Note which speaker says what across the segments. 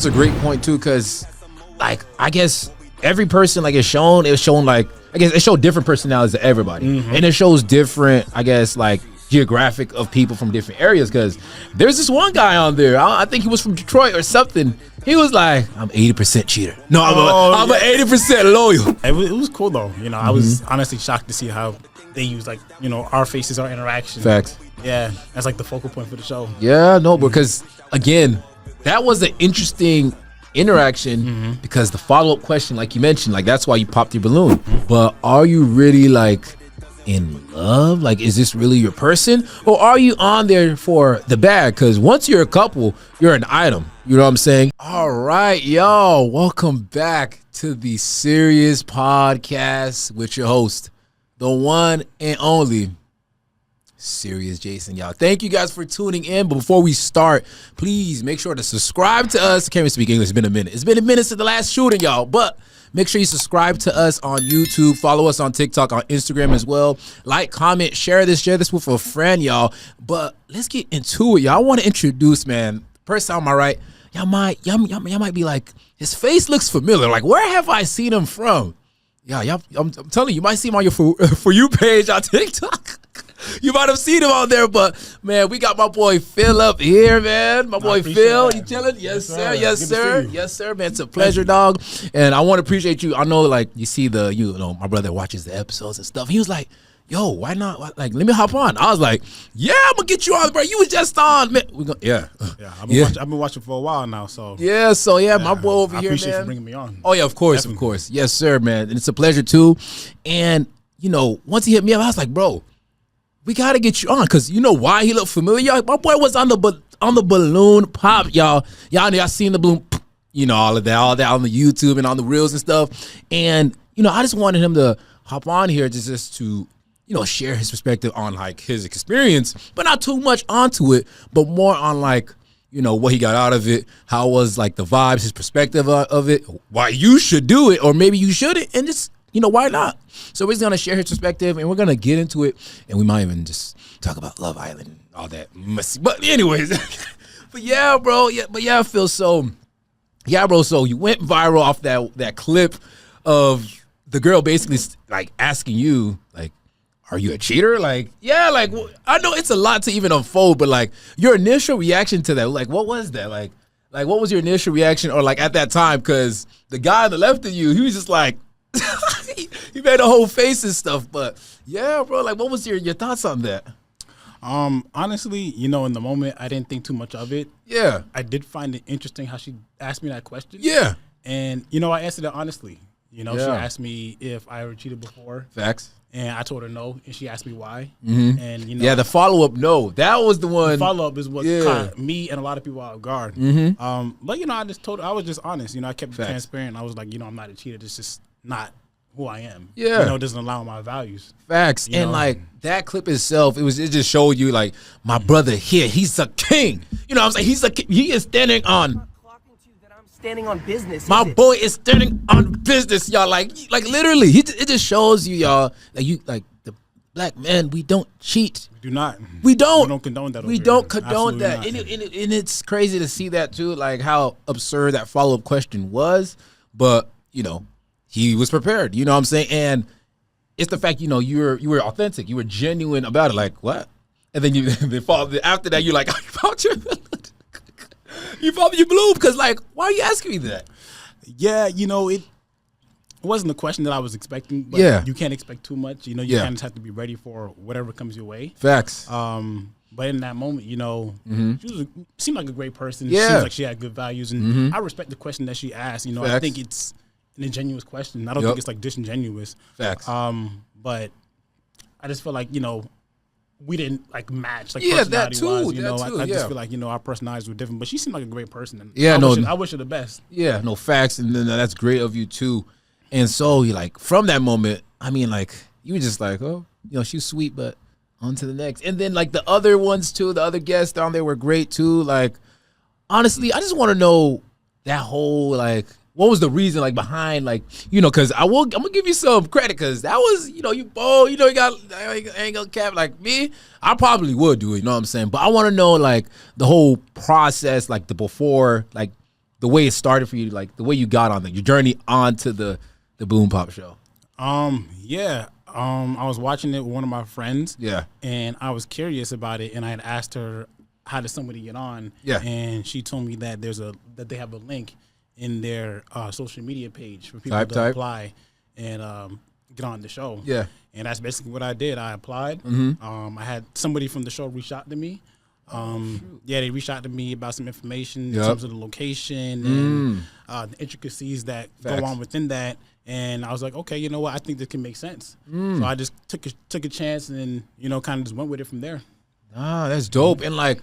Speaker 1: a great point too, because like I guess every person like it's shown like I guess it showed different personalities to everybody, and it shows different I guess like geographic of people from different areas. Because there's this one guy on there, I think he was from Detroit or something. He was like, I'm 80% cheater. No, I'm an 80% loyal.
Speaker 2: It was cool though. You know, I was honestly shocked to see how they use like, you know, our faces, our interaction.
Speaker 1: Facts.
Speaker 2: Yeah, that's like the focal point for the show.
Speaker 1: Yeah, no, because again, that was an interesting interaction because the follow-up question, like you mentioned, like that's why you popped your balloon. But are you really like in love? Like, is this really your person, or are you on there for the bag? Because once you're a couple, you're an item. You know what I'm saying? All right, y'all, welcome back to the Serious Podcast with your host, the one and only Serious Jason, y'all. Thank you guys for tuning in. But before we start, please make sure to subscribe to us. I can't even speak English. It's been a minute. It's been a minute since the last shooting, y'all. But make sure you subscribe to us on YouTube. Follow us on TikTok, on Instagram as well. Like, comment, share this with a friend, y'all. But let's get into it, y'all. I want to introduce, man. Person on my right, y'all might be like, his face looks familiar. Like, where have I seen him from? Yeah, I'm telling you, you might see him on your for you page on TikTok. You might have seen him out there, but man, we got my boy Phil up here, man. My boy Phil, you chilling? Yes, sir. Yes, sir. Yes, sir, man. It's a pleasure, dog. And I want to appreciate you. I know, like, you see my brother watches the episodes and stuff. He was like, yo, why not? Like, let me hop on. I was like, yeah, I'm gonna get you on, bro. You was just on, man.
Speaker 2: I've been watching for a while now, so
Speaker 1: my boy over here, man. I
Speaker 2: appreciate you bringing me on.
Speaker 1: Oh yeah, of course, definitely. Of course. Yes, sir, man. And it's a pleasure too. And once he hit me up, I was like, bro, we gotta get you on, because you know why he looked familiar. My boy was on the balloon pop, y'all. Y'all seen the balloon, all that on the YouTube and on the reels and stuff. And I just wanted him to hop on here just to share his perspective on like his experience, but not too much onto it, but more on like what he got out of it, how was like the vibes, his perspective of it, why you should do it or maybe you shouldn't, and just why not? So we're just gonna share his perspective, and we're gonna get into it, and we might even just talk about Love Island and all that messy. But anyways, but yeah, bro, Phil. So yeah, bro. So you went viral off that clip of the girl basically like asking you like, are you a cheater? Like, yeah, like I know it's a lot to even unfold, but like your initial reaction to that, like what was that? Like what was your initial reaction, or like at that time? Because the guy on the left of you, he was just like. He made a whole face and stuff, but yeah, bro, like what was your thoughts on that?
Speaker 2: Honestly, in the moment I didn't think too much of it.
Speaker 1: Yeah.
Speaker 2: I did find it interesting how she asked me that question.
Speaker 1: Yeah.
Speaker 2: And I answered it honestly. She asked me if I ever cheated before.
Speaker 1: Facts.
Speaker 2: And I told her no, and she asked me why.
Speaker 1: And the follow-up, no. That was the one.
Speaker 2: The follow-up is what caught me and a lot of people out of guard. But I just told her, I was just honest. I kept it transparent. I was like, I'm not a cheater. It's just not who I am.
Speaker 1: Yeah.
Speaker 2: It doesn't align with my values.
Speaker 1: Facts. And like that clip itself, it just showed you like my brother here, he's a king. What I'm saying? He's a king. He is standing on.
Speaker 3: Standing on business.
Speaker 1: My boy is standing on business, y'all. Like literally, it just shows you, y'all, like the black men, we don't cheat.
Speaker 2: We do not.
Speaker 1: We don't.
Speaker 2: We don't condone that.
Speaker 1: We don't condone that. And it's crazy to see that too, like how absurd that follow-up question was. But he was prepared. You know what I'm saying? And it's the fact, you were authentic. You were genuine about it. Like what? And then after that, you're like, I found your. You probably blew because like, why are you asking me that?
Speaker 2: Yeah, it wasn't the question that I was expecting. But you can't expect too much. You kind of just have to be ready for whatever comes your way.
Speaker 1: Facts.
Speaker 2: But in that moment, she seemed like a great person.
Speaker 1: Yeah.
Speaker 2: Seems like she had good values, and I respect the question that she asked.
Speaker 1: Facts.
Speaker 2: I think it's an ingenuous question. I don't think it's like disingenuous.
Speaker 1: Facts.
Speaker 2: But I just feel like we didn't like match like
Speaker 1: that
Speaker 2: personality
Speaker 1: too.
Speaker 2: wise. I just feel like our personalities were different. But she seemed like a great person. And I wish her the best.
Speaker 1: Yeah, no facts, and then that's great of you too. And so you like from that moment, I mean, like you were just like, oh, she's sweet, but on to the next. And then like the other ones too, the other guests down there were great too. Like honestly, I just want to know that whole like. What was the reason like behind like because I'm gonna give you some credit because that was you bold you got I ain't gonna cap like me I probably would do it what I'm saying, but I want to know like the whole process, like the before, like the way it started for you, like the way you got on your journey onto the Bloom Pop show?
Speaker 2: Yeah. I was watching it with one of my friends.
Speaker 1: Yeah.
Speaker 2: And I was curious about it, and I had asked her, how does somebody get on?
Speaker 1: Yeah.
Speaker 2: And she told me that that they have a link in their social media page for people to apply and get on the show.
Speaker 1: Yeah.
Speaker 2: And that's basically what I did. I applied. I had somebody from the show reach out to me. They reached out to me about some information in terms of the location and the intricacies that go on within that. And I was like, okay, you know what? I think this can make sense. So I just took a chance and, kind of just went with it from there.
Speaker 1: Ah, that's dope. And like,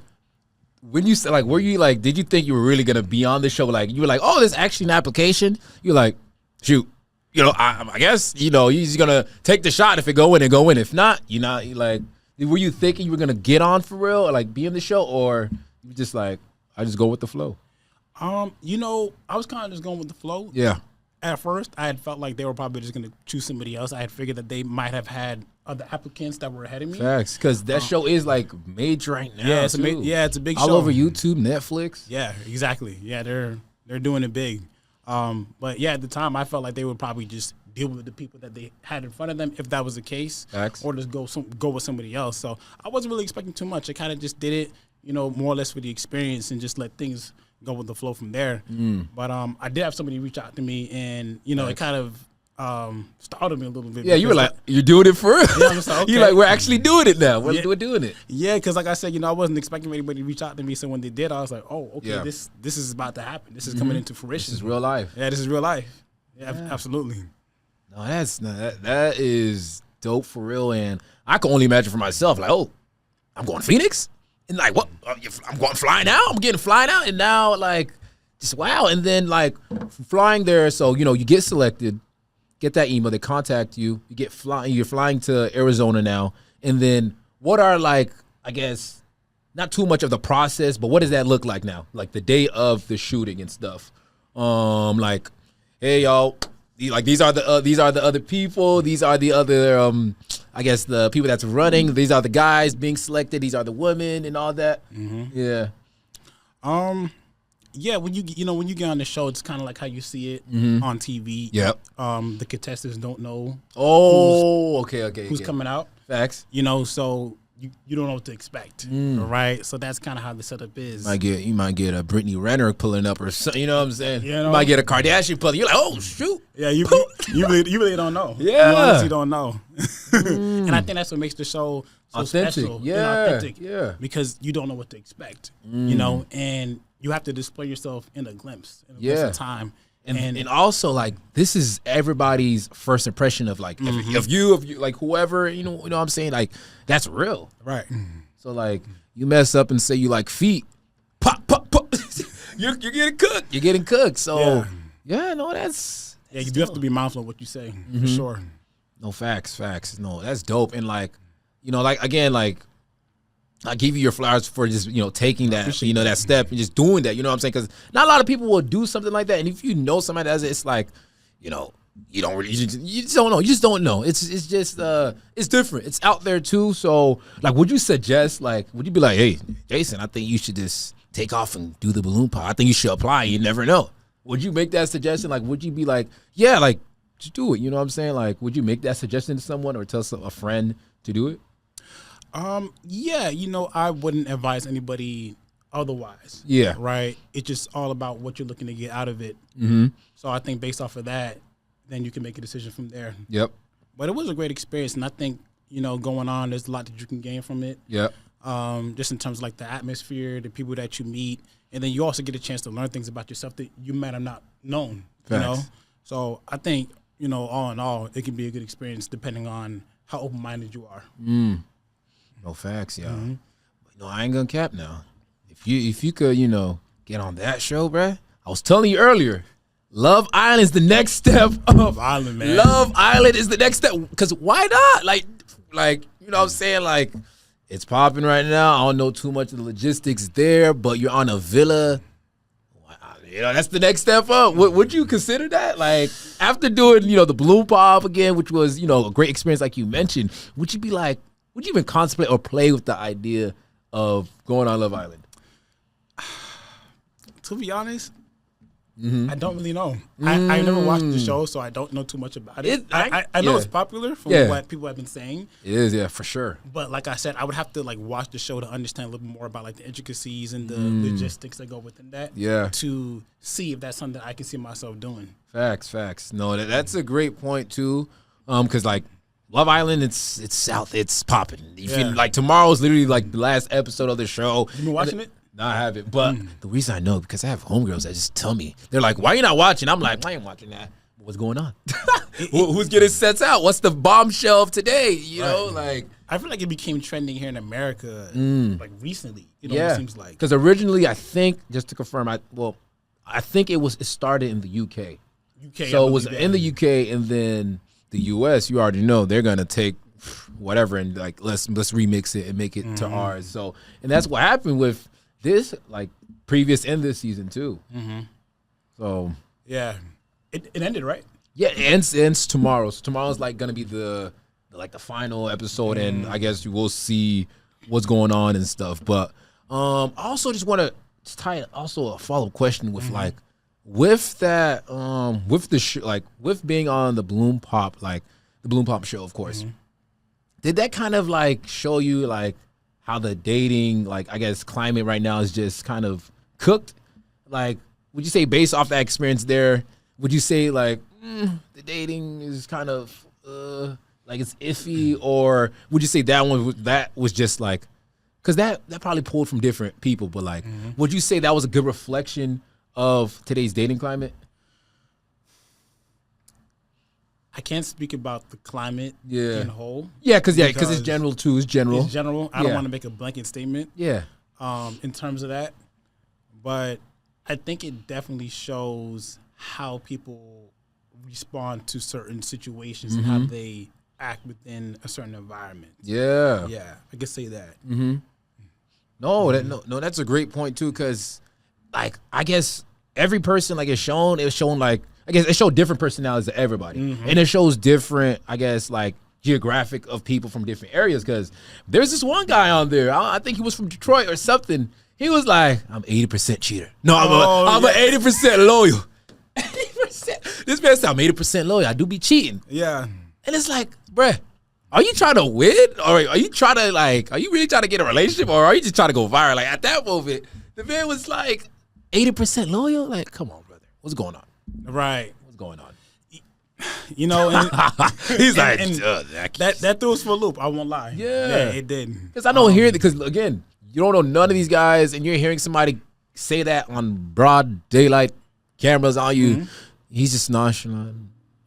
Speaker 1: when you said, like, were you like, did you think you were really going to be on the show? Like, you were like, oh, there's actually an application. You're like, shoot, I guess, you're just going to take the shot. If it go in, it go in. If not, were you thinking you were going to get on for real or like be in the show, or you were just like, I just go with the flow?
Speaker 2: I was kind of just going with the flow.
Speaker 1: Yeah.
Speaker 2: At first, I had felt like they were probably just going to choose somebody else. I had figured that they might have had other applicants that were ahead of me.
Speaker 1: Facts, because that show is like major right now.
Speaker 2: Yeah, it's a big show.
Speaker 1: All over YouTube, Netflix.
Speaker 2: Yeah, exactly. Yeah, they're doing it big. But yeah, at the time, I felt like they would probably just deal with the people that they had in front of them if that was the case. Facts. Or just go with somebody else. So I wasn't really expecting too much. I kind of just did it, more or less for the experience and just let things go with the flow from there. But I did have somebody reach out to me, and it kind of startled me a little bit.
Speaker 1: Yeah, you were like, you're doing it for real.
Speaker 2: Yeah, I was like, okay.
Speaker 1: You're like, we're actually doing it now. We're doing it.
Speaker 2: Yeah, because like I said, I wasn't expecting anybody to reach out to me. So when they did, I was like, oh, okay, this is about to happen. This is coming into fruition.
Speaker 1: This is real life.
Speaker 2: Yeah, this is real life. Yeah, absolutely.
Speaker 1: No, that is dope for real, and I can only imagine for myself. Like, oh, I'm going to Phoenix, and like, what? I'm going flying out. I'm getting flying out, and now like, just wow. And then like flying there, so you get selected, get that email, they contact you, you're flying to Arizona now, and then what are like, I guess, not too much of the process, but what does that look like now? Like the day of the shooting and stuff. Like, hey y'all. Like these are the other people. These are the other I guess the people that's running. These are the guys being selected. These are the women and all that. Yeah.
Speaker 2: Yeah. When you get on the show, it's kind of like how you see it on TV.
Speaker 1: Yep.
Speaker 2: The contestants don't know.
Speaker 1: Who's
Speaker 2: coming out?
Speaker 1: Facts.
Speaker 2: So you don't know what to expect, right? So that's kind of how the setup is.
Speaker 1: You might get a Brittany Renner pulling up or something. You know what I'm saying? You might get a Kardashian pulling. You're like, oh shoot.
Speaker 2: Yeah, you really don't know.
Speaker 1: Yeah,
Speaker 2: you honestly don't know. And I think that's what makes the show so
Speaker 1: authentic.
Speaker 2: Special.
Speaker 1: Yeah,
Speaker 2: authentic. Yeah, because you don't know what to expect. And you have to display yourself in a glimpse of time. And
Speaker 1: also like this is everybody's first impression of like of you like whoever you know what I'm saying, like that's real,
Speaker 2: right?
Speaker 1: So like you mess up and say you like feet, pop you're getting cooked. So that's
Speaker 2: you do have to be mindful of what you say for sure.
Speaker 1: No, facts. No, that's dope. And like like again, like I give you your flowers for just, taking that, that step and just doing that, you know what I'm saying? Because not a lot of people will do something like that. And if you know somebody that does it, it's like, you don't really, you just don't know. You just don't know. It's just, it's different. It's out there too. So like, would you suggest, like, would you be like, hey, Jason, I think you should just take off and do the balloon pop. I think you should apply. You never know. Would you make that suggestion? Like, would you be like, yeah, like, just do it. You know what I'm saying? Like, would you make that suggestion to someone or tell a friend to do it?
Speaker 2: Yeah, I wouldn't advise anybody otherwise.
Speaker 1: Yeah.
Speaker 2: Right? It's just all about what you're looking to get out of it. So I think based off of that, then you can make a decision from there.
Speaker 1: Yep.
Speaker 2: But it was a great experience, and I think, going on, there's a lot that you can gain from it.
Speaker 1: Yep.
Speaker 2: Just in terms of like the atmosphere, the people that you meet, and then you also get a chance to learn things about yourself that you might have not known.
Speaker 1: Facts.
Speaker 2: So I think, all in all, it can be a good experience depending on how open-minded you are.
Speaker 1: No, facts, y'all. But I ain't gonna cap now. If you could, get on that show, bruh. I was telling you earlier, Love Island is the next step of
Speaker 2: Love Island, man.
Speaker 1: Love Island is the next step. Because why not? Like, you know what I'm saying? Like, it's popping right now. I don't know too much of the logistics there, but you're on a villa. That's the next step up. Would you consider that? Like, after doing, the Bloom Pop again, which was, a great experience like you mentioned, would you be like, would you even contemplate or play with the idea of going on Love Island?
Speaker 2: To be honest, I don't really know. I never watched the show, so I don't know too much about it. I know it's popular from what people have been saying.
Speaker 1: It is, yeah, for sure.
Speaker 2: But like I said, I would have to like watch the show to understand a little bit more about like the intricacies and the logistics that go within that.
Speaker 1: Yeah.
Speaker 2: To see if that's something I can see myself doing.
Speaker 1: Facts. No, that's a great point too. Because like Love Island, it's South, it's popping. Like tomorrow's literally like the last episode of the show.
Speaker 2: You been watching it?
Speaker 1: No, I haven't. But the reason I know because I have homegirls that just tell me. They're like, why you not watching? I'm like, I ain't watching that. What's going on? Who's getting sets out? What's the bombshell of today? You know, like.
Speaker 2: I feel like it became trending here in America like recently. It seems like.
Speaker 1: Because originally, I think, just to confirm, I think it started in the UK. So it was in the UK and then the US, you already know, they're going to take whatever and like, let's remix it and make it to ours. So, and that's what happened with this, like previous and this season too. So
Speaker 2: yeah, it ended right.
Speaker 1: Yeah, it ends tomorrow. So tomorrow's like gonna be the final episode, and I guess you will see what's going on and stuff. But I also just want to tie also a follow up question with like with that with the like with being on the Bloom Pop, like the Bloom Pop show, of course. Did that kind of like show you like how the dating, like, I guess, climate right now is just kind of cooked? Like, would you say based off that experience there, would you say, like, the dating is kind of, like, it's iffy? Or would you say that was just, like, because that probably pulled from different people, but, like, would you say that was a good reflection of today's dating climate?
Speaker 2: I can't speak about the climate in whole.
Speaker 1: Yeah, because it's general too. It's general.
Speaker 2: It's general. I don't want to make a blanket statement.
Speaker 1: Yeah.
Speaker 2: In terms of that, but I think it definitely shows how people respond to certain situations and how they act within a certain environment.
Speaker 1: Yeah.
Speaker 2: Yeah, I could say that.
Speaker 1: No, that's a great point too, because like I guess every person like it's shown like. I guess it showed different personalities to everybody. And it shows different, I guess, like, geographic of people from different areas. Because there's this one guy on there, I think he was from Detroit or something. He was like, I'm 80% cheater. No, I'm an 80% loyal. 80%. This man said, I'm 80% loyal. I do be cheating.
Speaker 2: Yeah.
Speaker 1: And it's like, bruh, are you trying to win? Or are you trying to, like, are you really trying to get a relationship? Or are you just trying to go viral? Like, at that moment, the man was like, 80% loyal? Like, come on, brother. What's going on?
Speaker 2: Right.
Speaker 1: What's going on?
Speaker 2: You know, and,
Speaker 1: he's like,
Speaker 2: that threw us for a loop. I won't lie. Yeah it did.
Speaker 1: Because I know because again, you don't know none of these guys, and you're hearing somebody say that on broad daylight cameras on you. He's just nonchalant.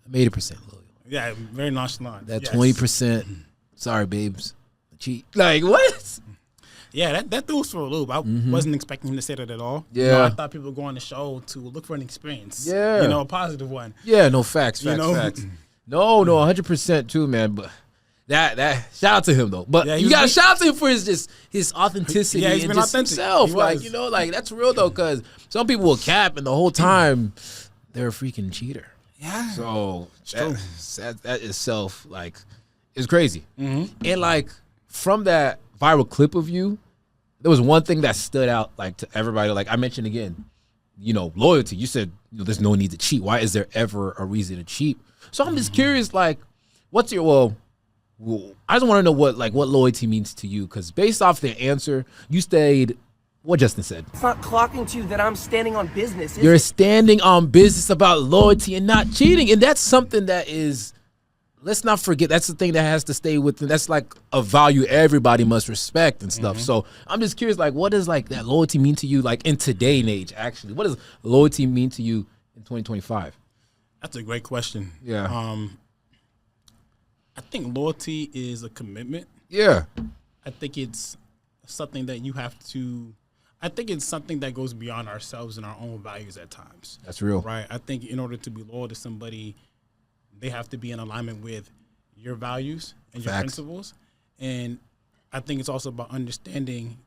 Speaker 1: I'm 80% loyal.
Speaker 2: Yeah, very nonchalant.
Speaker 1: That 20%. Sorry, babes. Cheat. Like what?
Speaker 2: Yeah, that threw us for a loop. I wasn't expecting him to say that at all.
Speaker 1: Yeah.
Speaker 2: You know, I thought people would go on the show to look for an experience.
Speaker 1: Yeah.
Speaker 2: You know, a positive one.
Speaker 1: Yeah, no, facts. No, 100% too, man. But that shout out to him though. But you got to shout out to him for his authenticity.
Speaker 2: Yeah, he's been authentic
Speaker 1: himself. Like, you know, like that's real though, because some people will cap and the whole time they're a freaking cheater.
Speaker 2: Yeah.
Speaker 1: So that itself, like, is crazy. And like from that viral clip of you, there was one thing that stood out, like, to everybody. Like I mentioned again, you know, loyalty. You said, you know, there's no need to cheat. Why is there ever a reason to cheat? So I'm just curious, like, what's your I just want to know what loyalty means to you, because based off the answer, you stayed. What Justin said.
Speaker 3: It's not clocking to you that I'm standing on business.
Speaker 1: You're standing on business about loyalty and not cheating, and that's something that is. Let's not forget, that's the thing that has to stay with them. That's like a value everybody must respect and stuff. So I'm just curious, like, what does like that loyalty mean to you, like in today's age, actually? What does loyalty mean to you in 2025?
Speaker 2: That's a great question.
Speaker 1: Yeah.
Speaker 2: I think loyalty is a commitment.
Speaker 1: Yeah.
Speaker 2: I think it's something that you have to, I think it's something that goes beyond ourselves and our own values at times.
Speaker 1: That's real.
Speaker 2: Right? I think in order to be loyal to somebody, they have to be in alignment with your values and your principles. And I think it's also about understanding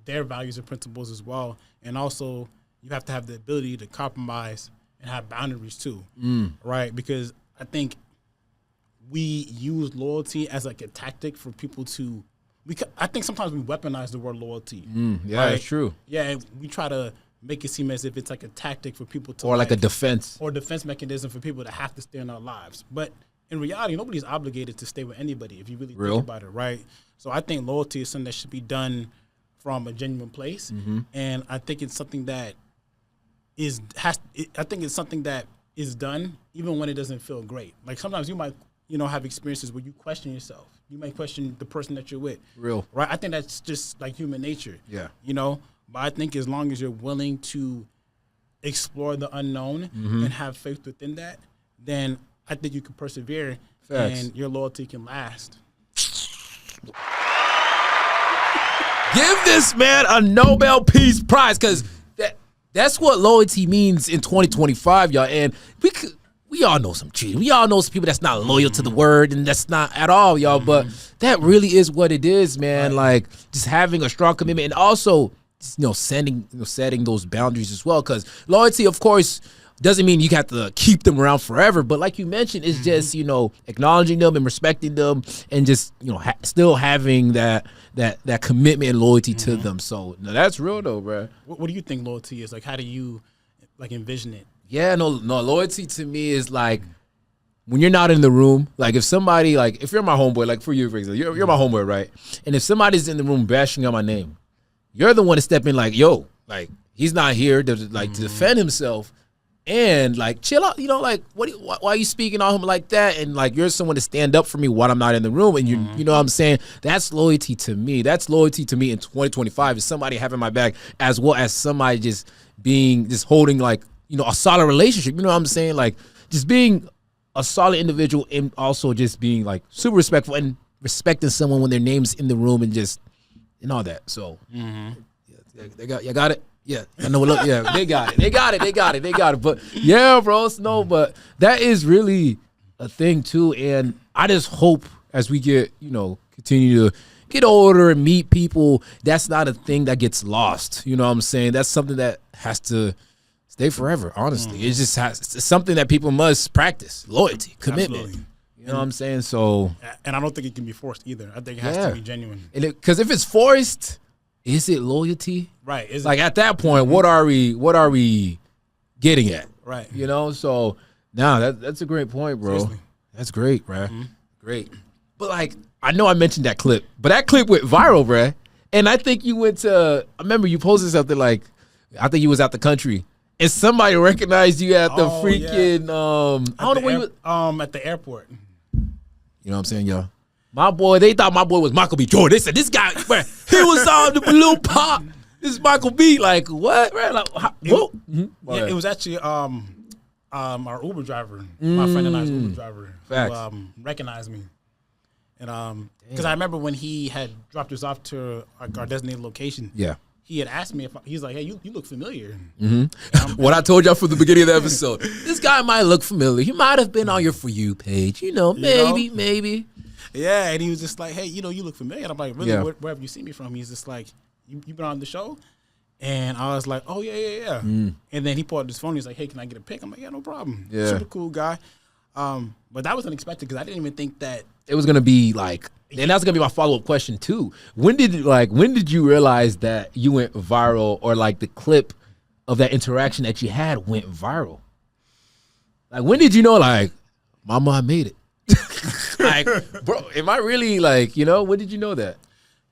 Speaker 2: their values and principles as well. And also, you have to have the ability to compromise and have boundaries too, right? Because I think we use loyalty as like a tactic for people to. I think sometimes we weaponize the word loyalty.
Speaker 1: Yeah,
Speaker 2: right?
Speaker 1: that's true.
Speaker 2: Yeah, we try to make it seem as if it's like a tactic for people to,
Speaker 1: or like a defense
Speaker 2: mechanism for people to have to stay in our lives. But in reality, nobody's obligated to stay with anybody if you really think about it, right? So I think loyalty is something that should be done from a genuine place, and I think it's something that is done even when it doesn't feel great. Like sometimes you might, have experiences where you question yourself. You might question the person that you're with.
Speaker 1: Real.
Speaker 2: Right? I think that's just like human nature.
Speaker 1: Yeah.
Speaker 2: But I think as long as you're willing to explore the unknown and have faith within that, then I think you can persevere.
Speaker 1: Facts.
Speaker 2: And your loyalty can last.
Speaker 1: Give this man a Nobel Peace Prize, because that's what loyalty means in 2025, y'all. And we all know some cheating. We all know some people that's not loyal to the word, and that's not at all, y'all. But that really is what it is, man. Right. Like just having a strong commitment, and also setting those boundaries as well. Because loyalty, of course, doesn't mean you have to keep them around forever. But like you mentioned, it's just acknowledging them and respecting them, and just still having that commitment and loyalty to them. So that's real though, bro.
Speaker 2: What do you think loyalty is? Like, how do you envision it?
Speaker 1: Yeah, no. Loyalty to me is like when you're not in the room. Like if somebody, like if you're my homeboy, like for you, for example, you're my homeboy, right? And if somebody's in the room bashing on my name, you're the one to step in, like, yo, like he's not here to to defend himself. And like chill out, like why are you speaking on him like that? And like you're someone to stand up for me while I'm not in the room. And you know what I'm saying? That's loyalty to me. That's loyalty to me in 2025 is somebody having my back, as well as somebody just holding like a solid relationship. You know what I'm saying? Like just being a solid individual, and also just being like super respectful and respecting someone when their name's in the room, and all that. So you got it. Yeah, I know. Look, yeah, they got it. But yeah, bro, but that is really a thing too. And I just hope as we get, continue to get older and meet people, that's not a thing that gets lost. You know what I'm saying? That's something that has to stay forever. Honestly, it's something that people must practice: loyalty, commitment. Absolutely. You know what I'm saying? So,
Speaker 2: and I don't think it can be forced either. I think it has to be genuine.
Speaker 1: Because if it's forced, is it loyalty?
Speaker 2: Right.
Speaker 1: Like at that point, what are we getting at?
Speaker 2: Right.
Speaker 1: So that's a great point, bro.
Speaker 2: Seriously.
Speaker 1: That's great, bro. Great. But like, I know I mentioned that clip, but that clip went viral, bro. And I think you I remember you posted something like, I think you was out the country, and somebody recognized you at the freaking, I don't know where you was.
Speaker 2: At the airport.
Speaker 1: You know what I'm saying, y'all? My boy, they thought my boy was Michael B. Jordan. They said, this guy, bro, he was on the balloon pop. This is Michael B. Like, what, bro? Like,
Speaker 2: It was actually our Uber driver, my friend and I's Uber driver, who recognized me. And because I remember when he had dropped us off to our designated location. Yeah. He had asked me he's like, hey, you look familiar.
Speaker 1: What I told y'all from the beginning of the episode. This guy might look familiar. He might have been on your For You page. Maybe.
Speaker 2: Yeah, and he was just like, hey, you look familiar. And I'm like, really, where have you seen me from? He's just like, you been on the show? And I was like, oh, yeah. And then he pulled out his phone. He's like, hey, can I get a pic? I'm like, yeah, no problem. Yeah. Super cool guy. But that was unexpected because I didn't even think that.
Speaker 1: It was going to be like, and that's going to be my follow-up question too. When did you realize that you went viral, or like the clip of that interaction that you had went viral? Like, when did you know, like, mama, I made it? Like, bro, am I really like, when did you know that?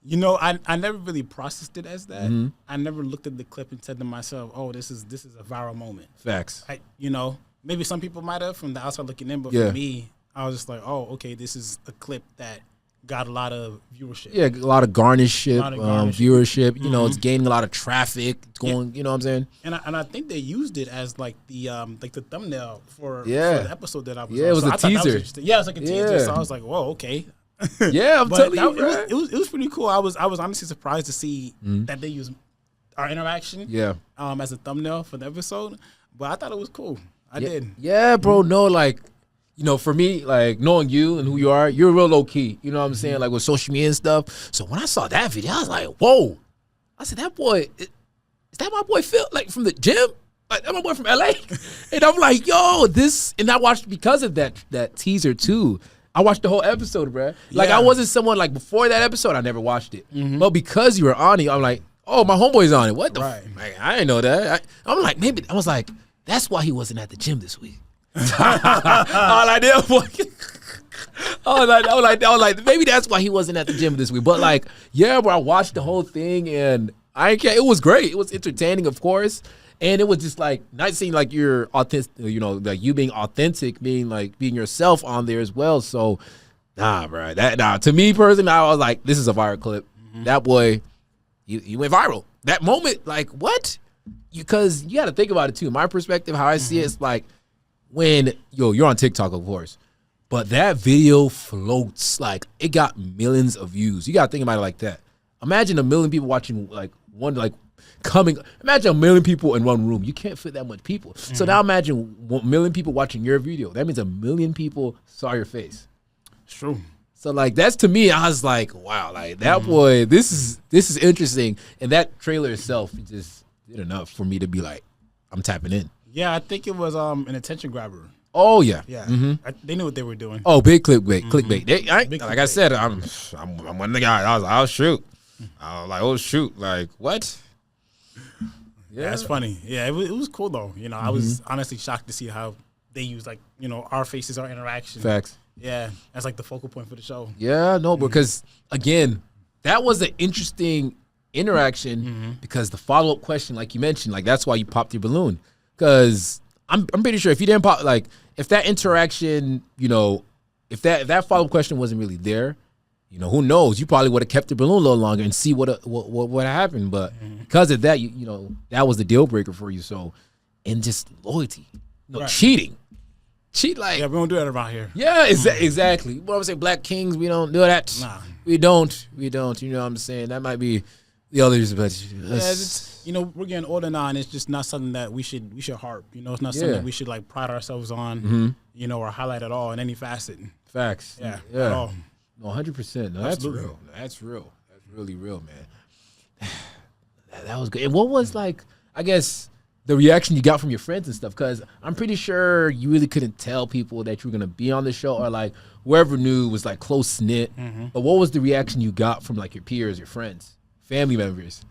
Speaker 2: I never really processed it as that. I never looked at the clip and said to myself, oh, this is a viral moment.
Speaker 1: Facts.
Speaker 2: Maybe some people might have from the outside looking in, but for me, I was just like, oh, okay, this is a clip that got a lot of viewership.
Speaker 1: Yeah, a lot of viewership. It's gaining a lot of traffic. It's going, you know what I'm saying?
Speaker 2: And I think they used it as like the thumbnail for the episode that I was on.
Speaker 1: It was a teaser.
Speaker 2: It was like a teaser. So I was like, whoa, okay.
Speaker 1: Yeah, I'm telling you,
Speaker 2: it was pretty cool. I was honestly surprised to see that they used our interaction as a thumbnail for the episode. But I thought it was cool. I did.
Speaker 1: Yeah, bro. No, like, for me, like, knowing you and who you are, you're real low key. You know what I'm saying? Like, with social media and stuff. So when I saw that video, I was like, whoa. I said, that boy, is that my boy Phil? Like, from the gym? Like, that my boy from LA? And I'm like, yo, this. And I watched, because of that teaser, too. I watched the whole episode, bro. Like, I wasn't someone, like, before that episode, I never watched it. But because you were on it, I'm like, oh, my homeboy's on it. What the?
Speaker 2: Right.
Speaker 1: Like, I didn't know that. I'm like, maybe I was like, that's why he wasn't at the gym this week. All I did was. I was like, maybe that's why he wasn't at the gym this week. But like, yeah, bro, I watched the whole thing and it was great. It was entertaining, of course. And it was just like nice seeing like you're authentic, like you being authentic, being yourself on there as well. So, bro, to me personally, I was like, this is a viral clip. Mm-hmm. That boy, he went viral. That moment, like, what? Because you got to think about it too. My perspective, how I see it, it's like when you're on TikTok, of course. But that video floats, like it got millions of views. You got to think about it like that. Imagine a million people watching imagine a million people in one room. You can't fit that much people. Mm-hmm. So now imagine 1 million people watching your video. That means 1 million people saw your face.
Speaker 2: It's true.
Speaker 1: So like that's to me, I was like, wow, like that boy, this is interesting. And that trailer itself just did enough for me to be like, I'm tapping in.
Speaker 2: Yeah, I think it was an attention grabber.
Speaker 1: Oh yeah,
Speaker 2: yeah.
Speaker 1: Mm-hmm.
Speaker 2: They knew what they were doing.
Speaker 1: Oh, big clickbait, clickbait.
Speaker 2: Clickbait.
Speaker 1: I said, I'm one of the guys. I'll shoot. I was like, oh shoot, like what?
Speaker 2: Yeah, that's funny. Yeah, it was cool though. I was honestly shocked to see how they use our faces, our interaction.
Speaker 1: Facts.
Speaker 2: Yeah, that's like the focal point for the show.
Speaker 1: Yeah, no, because again, that was an interesting interaction because the follow up question, like you mentioned, like that's why you popped your balloon. Because I'm pretty sure if you didn't pop, like if that interaction, if that follow up question wasn't really there, who knows? You probably would have kept the balloon a little longer and see what happened. But because of that, that was the deal breaker for you. So, and just loyalty,
Speaker 2: right.
Speaker 1: Cheating. We
Speaker 2: don't do that around here.
Speaker 1: Yeah, exactly. What I'm saying, Black Kings, we don't do that.
Speaker 2: Nah,
Speaker 1: we don't. You know what I'm saying? That might be the others, but
Speaker 2: we're getting older now, and it's just not something that we should harp. It's not something that we should like pride ourselves on, or highlight at all in any facet.
Speaker 1: Facts.
Speaker 2: Yeah.
Speaker 1: At
Speaker 2: all.
Speaker 1: No, 100%. No, that's real. That's real. That's really real, man. That was good. And what was like, I guess, the reaction you got from your friends and stuff? Because I'm pretty sure you really couldn't tell people that you were going to be on the show, or like whoever knew was like close knit. But what was the reaction you got from like your peers, your friends, family members?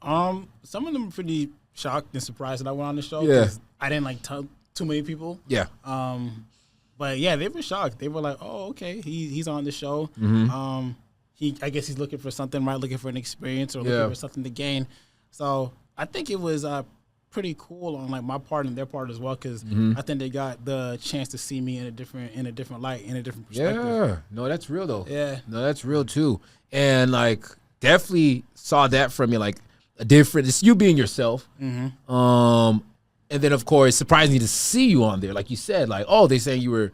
Speaker 2: Some of them were pretty shocked and surprised that I went on the show.
Speaker 1: Yeah.
Speaker 2: I didn't tell too many people.
Speaker 1: Yeah.
Speaker 2: But yeah, they were shocked. They were like, "Oh, okay, he's on the show. I guess he's looking for something, right? Looking for an experience or looking for something to gain." So I think it was pretty cool on like my part and their part as well, because I think they got the chance to see me in a different light, in a different perspective.
Speaker 1: Yeah, no, that's real though.
Speaker 2: Yeah,
Speaker 1: no, that's real too. And like definitely saw that from you, like a different. It's you being yourself. And then, of course, surprising to see you on there. Like you said, like, oh, they saying you were,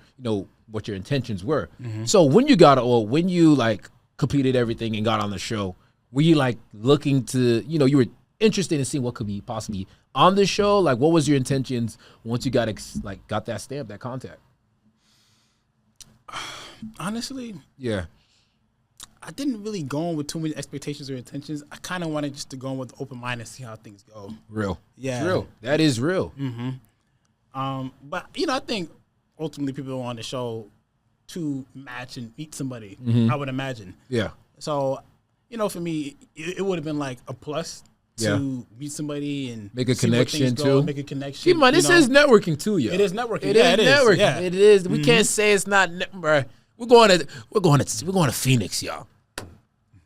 Speaker 1: what your intentions were. So when you like completed everything and got on the show, were you like looking to, you were interested in seeing what could be possibly on the show? Like, what was your intentions once you got that stamp, that contact?
Speaker 2: Honestly,
Speaker 1: yeah.
Speaker 2: I didn't really go in with too many expectations or intentions. I kind of wanted just to go in with open mind and see how things go.
Speaker 1: Real.
Speaker 2: Yeah.
Speaker 1: It's real. That is real.
Speaker 2: But, I think ultimately people are on the show to match and meet somebody, I would imagine.
Speaker 1: Yeah.
Speaker 2: So, for me, it would have been like a plus to meet somebody and
Speaker 1: make a connection too.
Speaker 2: Make a connection.
Speaker 1: Keep in mind, this is networking too, yeah.
Speaker 2: It is networking.
Speaker 1: It is networking.
Speaker 2: Yeah.
Speaker 1: It is. We can't say it's not, bro. We're going to Phoenix, y'all.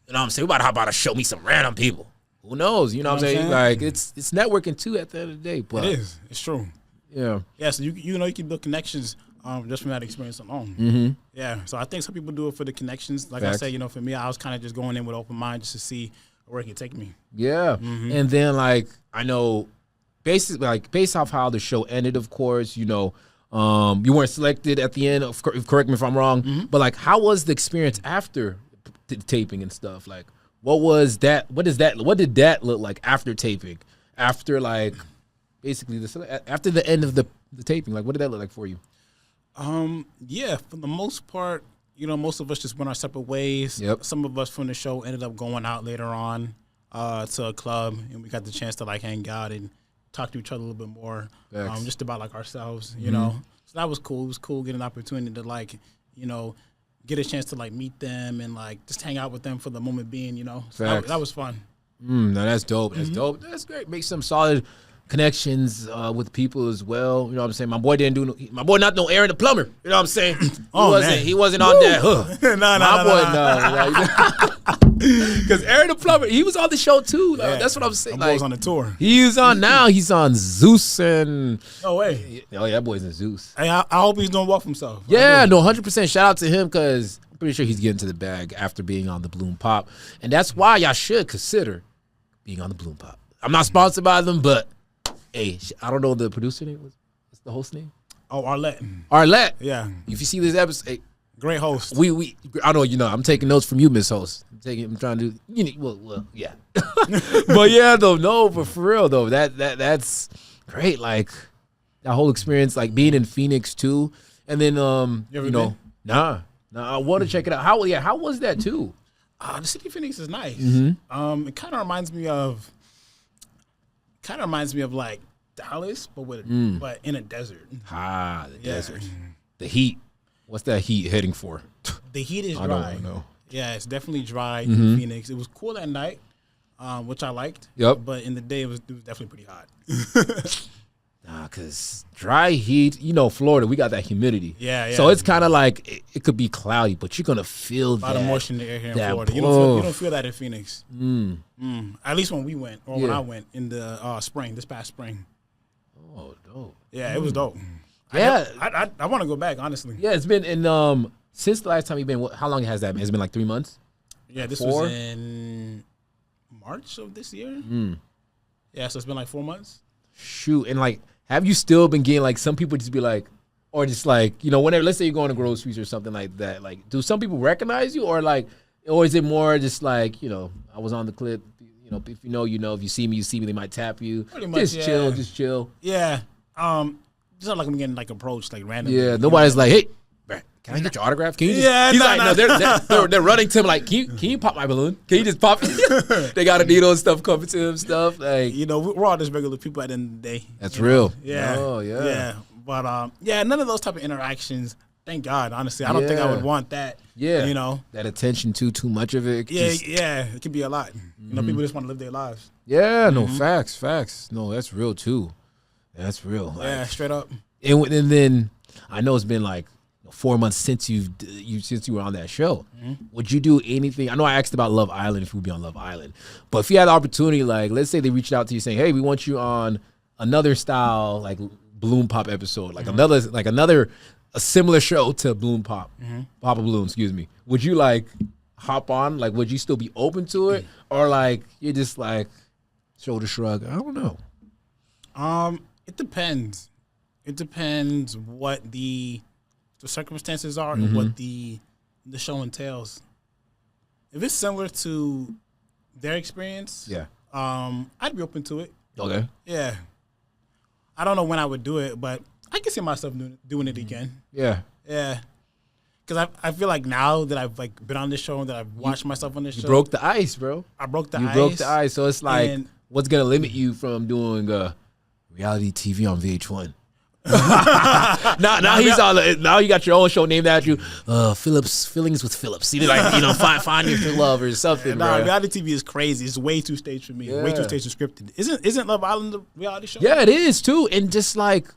Speaker 1: You know what I'm saying? We're about to hop out and show me some random people. Who knows? You know what I'm saying? Like it's networking too at the end of the day. But
Speaker 2: it is. It's true.
Speaker 1: Yeah.
Speaker 2: Yeah. So you can build connections just from that experience alone. Yeah. So I think some people do it for the connections. Like
Speaker 1: Facts.
Speaker 2: I said, for me, I was kind of just going in with open mind just to see where it could take me.
Speaker 1: Yeah. And then like I know, basically like based off how the show ended, of course, you weren't selected at the end. Correct me if I'm wrong. But like, how was the experience after the taping and stuff? Like, what was that? What did that look like after taping? After like, basically after the end of the taping, like, what did that look like for you?
Speaker 2: Yeah, for the most part, most of us just went our separate ways.
Speaker 1: Yep.
Speaker 2: Some of us from the show ended up going out later on to a club, and we got the chance to like hang out and talk to each other a little bit more, just about like ourselves, So that was cool. It was cool getting an opportunity to like, get a chance to like meet them and like just hang out with them for the moment being, So that was fun.
Speaker 1: No, that's dope. That's dope. That's great. Make some solid connections with people as well. You know what I'm saying? My boy not no Aaron the plumber. You know what I'm saying? He wasn't on that. Because Aaron the plumber, he was on the show too. That's what I'm saying.
Speaker 2: My boy's on the tour.
Speaker 1: He's on now. He's on Zeus and.
Speaker 2: No way.
Speaker 1: Oh yeah, that boy's in Zeus.
Speaker 2: Hey, I hope he's doing well for himself.
Speaker 1: Yeah, no, 100%. Shout out to him because I'm pretty sure he's getting to the bag after being on the Bloom Pop, and that's why y'all should consider being on the Bloom Pop. I'm not sponsored by them, but hey, I don't know the producer name. What's the host name?
Speaker 2: Oh, Arlette.
Speaker 1: Arlette.
Speaker 2: Yeah.
Speaker 1: If you see this episode, hey,
Speaker 2: great host.
Speaker 1: I know I'm taking notes from you, Miss Host. I'm trying to do. Well, yeah. But yeah, though, no, but for real though, that's great. Like that whole experience, like being in Phoenix too, and then
Speaker 2: been?
Speaker 1: Nah, I want to check it out. How was that too?
Speaker 2: The city of Phoenix is nice.
Speaker 1: Mm-hmm.
Speaker 2: It kind of reminds me of like Dallas, but in a desert.
Speaker 1: The desert, the heat. What's that heat heading for?
Speaker 2: The heat is dry.
Speaker 1: I don't know.
Speaker 2: Yeah, it's definitely dry in Phoenix. It was cool at night, which I liked.
Speaker 1: Yep.
Speaker 2: But in the day, it was definitely pretty hot.
Speaker 1: Because dry heat, Florida, we got that humidity.
Speaker 2: Yeah.
Speaker 1: So it's kind of like it could be cloudy, but you're gonna feel
Speaker 2: a lot of moisture in the air here in Florida. You don't feel that in Phoenix. At least when we went, or when I went in the spring, this past spring.
Speaker 1: Oh, dope.
Speaker 2: Yeah, it was dope.
Speaker 1: Yeah,
Speaker 2: I want to go back, honestly.
Speaker 1: Yeah, it's been in since the last time you've been. How long has that been? It's been like 3 months.
Speaker 2: Yeah, this was in March of this year. Yeah, so it's been like 4 months.
Speaker 1: Shoot, and like, have you still been getting like some people just be like, or just like whenever, let's say you're going to groceries or something like that, like, do some people recognize you, or is it more just like I was on the clip, if you know, if you see me, they might tap you.
Speaker 2: Pretty much,
Speaker 1: just chill.
Speaker 2: Yeah, just not like I'm getting like approached like randomly.
Speaker 1: Yeah, nobody's like, hey, can I get your autograph? Can you just?
Speaker 2: Yeah,
Speaker 1: he's no. They're running to him like, can you pop my balloon? Can you just pop? They got a needle and stuff coming to him, stuff like.
Speaker 2: We're all just regular people at the end of the day.
Speaker 1: That's real.
Speaker 2: Yeah.
Speaker 1: Oh yeah.
Speaker 2: Yeah, but none of those type of interactions. Thank God, honestly, I don't think I would want that.
Speaker 1: Yeah. That attention too much of it.
Speaker 2: It could be a lot. People just want to live their lives.
Speaker 1: Yeah. No, facts. No, that's real too. That's real.
Speaker 2: Yeah, straight up.
Speaker 1: And then I know it's been like 4 months since you were on that show. Would you do anything? I know I asked about Love Island, if you would be on Love Island, but if you had the opportunity, like let's say they reached out to you saying, hey, we want you on another style like Bloom Pop episode, like another a similar show to Bloom Pop, Papa Bloom, excuse me. Would you like hop on? Like, would you still be open to it, or like you're just like shoulder shrug? I don't know.
Speaker 2: It depends. It depends what the circumstances are and what the show entails. If it's similar to their experience, I'd be open to it.
Speaker 1: Okay.
Speaker 2: Yeah. I don't know when I would do it, but I can see myself doing it again.
Speaker 1: Yeah.
Speaker 2: Yeah. Because I feel like now that I've like been on this show and that I've watched myself on this show.
Speaker 1: You broke the ice, bro.
Speaker 2: I broke the ice.
Speaker 1: You broke the ice. So it's like, what's going to limit you from doing reality TV on VH1? Now you got your own show named after you, Phillips Feelings with Phillips. You find your love or something.
Speaker 2: Reality TV is crazy. It's way too staged for me. Way too staged and scripted. Isn't Love Island a reality show?
Speaker 1: Yeah, it is too. And just like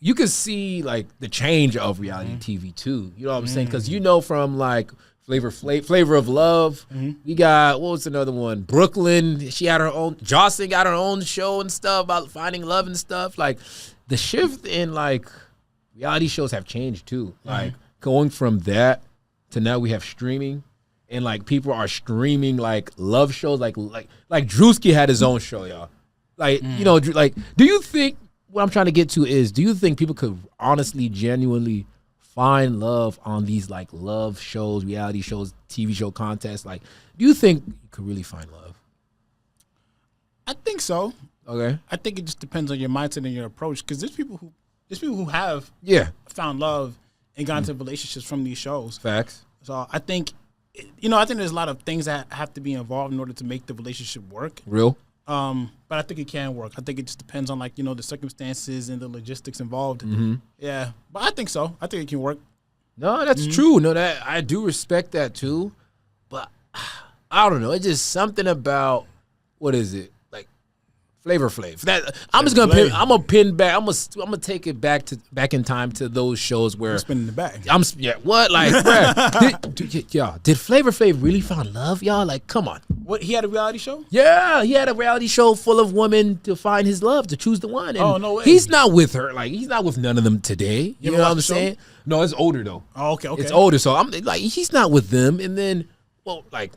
Speaker 1: you can see like the change of reality TV too. You know what I'm saying? Because from like Flavor of Love. We got, what was another one? Brooklyn. She had her own. Jocelyn got her own show and stuff about finding love and stuff. Like the shift in like reality shows have changed too. Like going from that to now we have streaming, and like people are streaming like love shows. Like Drewski had his own show, y'all. Like like, do you think what I'm trying to get to is, do you think people could honestly, genuinely find love on these like love shows, reality shows, TV show contests? Like, do you think you could really find love?
Speaker 2: I think so.
Speaker 1: Okay.
Speaker 2: I think it just depends on your mindset and your approach. Because there's people who have found love and got into relationships from these shows.
Speaker 1: Facts.
Speaker 2: So I think, I think there's a lot of things that have to be involved in order to make the relationship work.
Speaker 1: Real.
Speaker 2: But I think it can work. I think it just depends on like, the circumstances and the logistics involved. Yeah. But I think so. I think it can work.
Speaker 1: No, that's true. No, that I do respect that too. But I don't know. It's just something about what is it? Like Flavor Flav. That I'm just gonna pin. I'm gonna pin back. I'm gonna take it back in time to those shows where
Speaker 2: spinning the back.
Speaker 1: What like, bruh, did Flavor Flav really find love, y'all? Like, come on.
Speaker 2: What, he had a reality show?
Speaker 1: Yeah, he had a reality show full of women to find his love, to choose the one. And
Speaker 2: no way.
Speaker 1: He's not with her. Like, he's not with none of them today. You know what I'm saying? No, it's older though.
Speaker 2: Oh, okay.
Speaker 1: It's older, so I'm like, he's not with them. And then, well, like,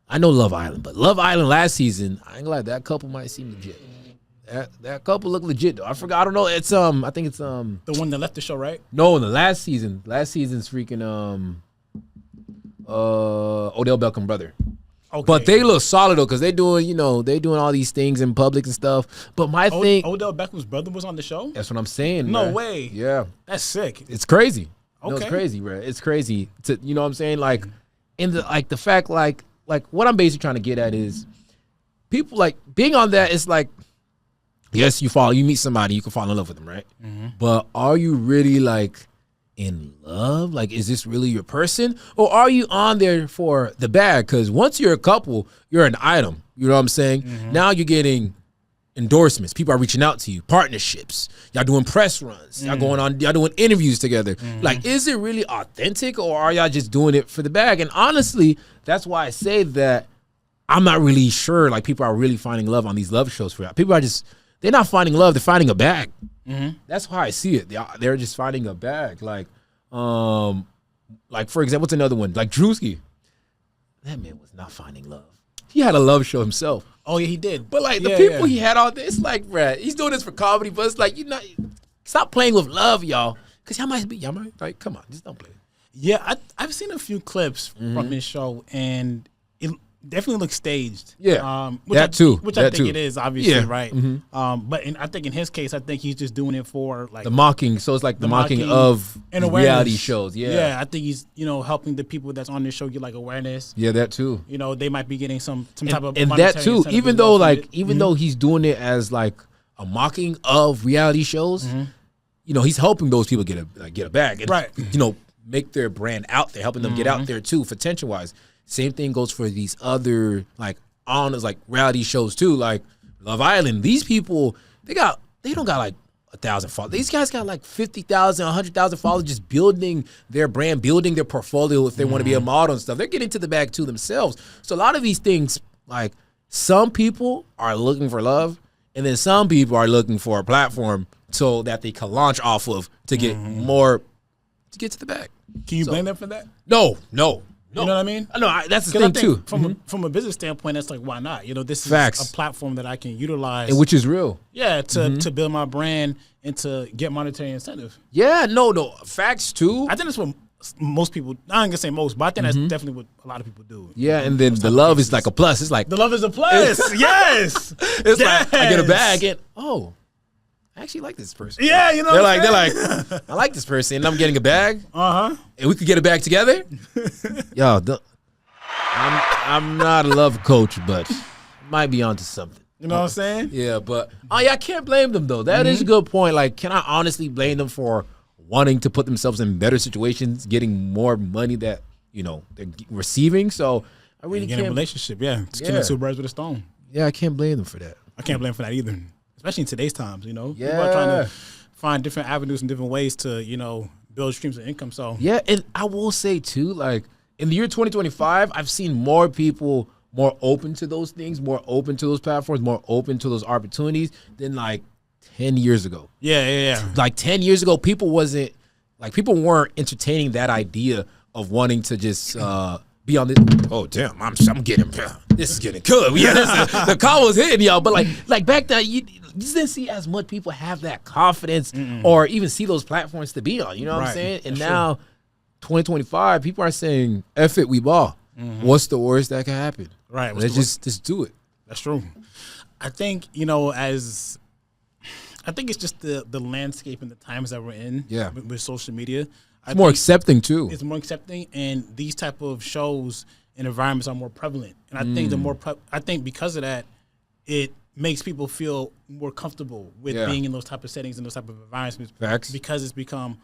Speaker 1: I know Love Island, but Love Island last season, I ain't gonna lie, that couple might seem legit. That couple look legit though. I forgot. I don't know. It's I think it's
Speaker 2: the one that left the show, right?
Speaker 1: No, in the last season. Last season's freaking Odell Beckham brother. Okay. But they look solid though, because they doing all these things in public and stuff. But my thing,
Speaker 2: Odell Beckham's brother was on the show.
Speaker 1: That's what I'm saying.
Speaker 2: No
Speaker 1: man.
Speaker 2: way.
Speaker 1: Yeah,
Speaker 2: that's sick.
Speaker 1: It's crazy.
Speaker 2: Okay,
Speaker 1: no, it's crazy, bro. It's crazy. You know what I'm saying? Like, in the fact like what I'm basically trying to get at is people like being on that. It's like, yes, you meet somebody, you can fall in love with them, right? Mm-hmm. But are you really like in love? Like, is this really your person, or are you on there for the bag? Because once you're a couple, you're an item. You know what I'm saying? Mm-hmm. Now you're getting endorsements. People are reaching out to you. Partnerships. Y'all doing press runs. Y'all doing interviews together. Mm-hmm. Like, is it really authentic, or are y'all just doing it for the bag? And honestly, that's why I say that I'm not really sure. Like, people are really finding love on these love shows for y'all. People are just. They're not finding love. They're finding a bag. Mm-hmm. That's how I see it. They're just finding a bag. Like for example, what's another one? Like Drewski. That man was not finding love. He had a love show himself.
Speaker 2: Oh yeah, he did.
Speaker 1: But like the people he had on this, like, bruh, he's doing this for comedy, but it's like, stop playing with love, y'all. Because y'all might like, come on, just don't play.
Speaker 2: Yeah, I've seen a few clips from his show, and it definitely looks staged.
Speaker 1: Yeah,
Speaker 2: which I think it is, obviously, right? Mm-hmm. But I think in his case, I think he's just doing it for like
Speaker 1: the mocking. So it's like the mocking of reality shows. Yeah,
Speaker 2: I think he's helping the people that's on this show get like awareness.
Speaker 1: Yeah, that too.
Speaker 2: They might be getting some type of
Speaker 1: and that too. Even though though he's doing it as like a mocking of reality shows, he's helping those people get a bag, and,
Speaker 2: right?
Speaker 1: Make their brand out there, helping them get out there too, for attention wise. Same thing goes for these other like reality shows too, like Love Island. These people, they don't got like 1,000 followers. These guys got like 50,000, 100,000 followers, just building their brand, building their portfolio if they want to be a model and stuff. They're getting to the bag too themselves. So a lot of these things, like some people are looking for love, and then some people are looking for a platform so that they can launch off of to get more, to get to the bag.
Speaker 2: Can you blame them for that?
Speaker 1: No.
Speaker 2: You know what I mean?
Speaker 1: No, that's the thing too.
Speaker 2: From a business standpoint, that's like, why not? This is
Speaker 1: Facts.
Speaker 2: a platform that I can utilize,
Speaker 1: and which is real.
Speaker 2: Yeah, to build my brand and to get monetary incentive.
Speaker 1: Yeah, no, facts too.
Speaker 2: I think that's what most people. I ain't gonna say most, but I think that's definitely what a lot of people do.
Speaker 1: Yeah, and then the love is like a plus. It's like
Speaker 2: the love is a plus. Yes,
Speaker 1: it's like I get a bag and I actually like this person.
Speaker 2: Yeah,
Speaker 1: they're like, I like this person, and I'm getting a bag. And we could get a bag together. Yo, I'm not a love coach, but might be onto something.
Speaker 2: You know what I'm saying?
Speaker 1: Yeah, but I can't blame them though. That is a good point. Like, can I honestly blame them for wanting to put themselves in better situations, getting more money that they're receiving? So I really
Speaker 2: can't. In a relationship, just killing two birds with a stone.
Speaker 1: Yeah, I can't blame them for that.
Speaker 2: I can't blame them for that either. Especially in today's times, people are trying to find different avenues and different ways to, build streams of income. So
Speaker 1: yeah, and I will say too, like in the year 2025, I've seen more people more open to those things, more open to those platforms, more open to those opportunities than like 10 years ago.
Speaker 2: Yeah.
Speaker 1: Like 10 years ago, people weren't entertaining that idea of wanting to just be on this. Oh damn! I'm getting. This is getting good. Yeah, the call was hitting y'all. But like back then, you didn't see as much people have that confidence or even see those platforms to be on. You know what I'm saying? And now, 2025, people are saying, "F it, we ball." What's the worst that can happen?
Speaker 2: Right.
Speaker 1: Let's just do it.
Speaker 2: That's true. I think it's just the landscape and the times that we're in.
Speaker 1: Yeah.
Speaker 2: With social media.
Speaker 1: It's more accepting too.
Speaker 2: It's more accepting, and these type of shows and environments are more prevalent. And I think I think because of that, it makes people feel more comfortable with being in those type of settings and those type of environments.
Speaker 1: Facts.
Speaker 2: Because it's become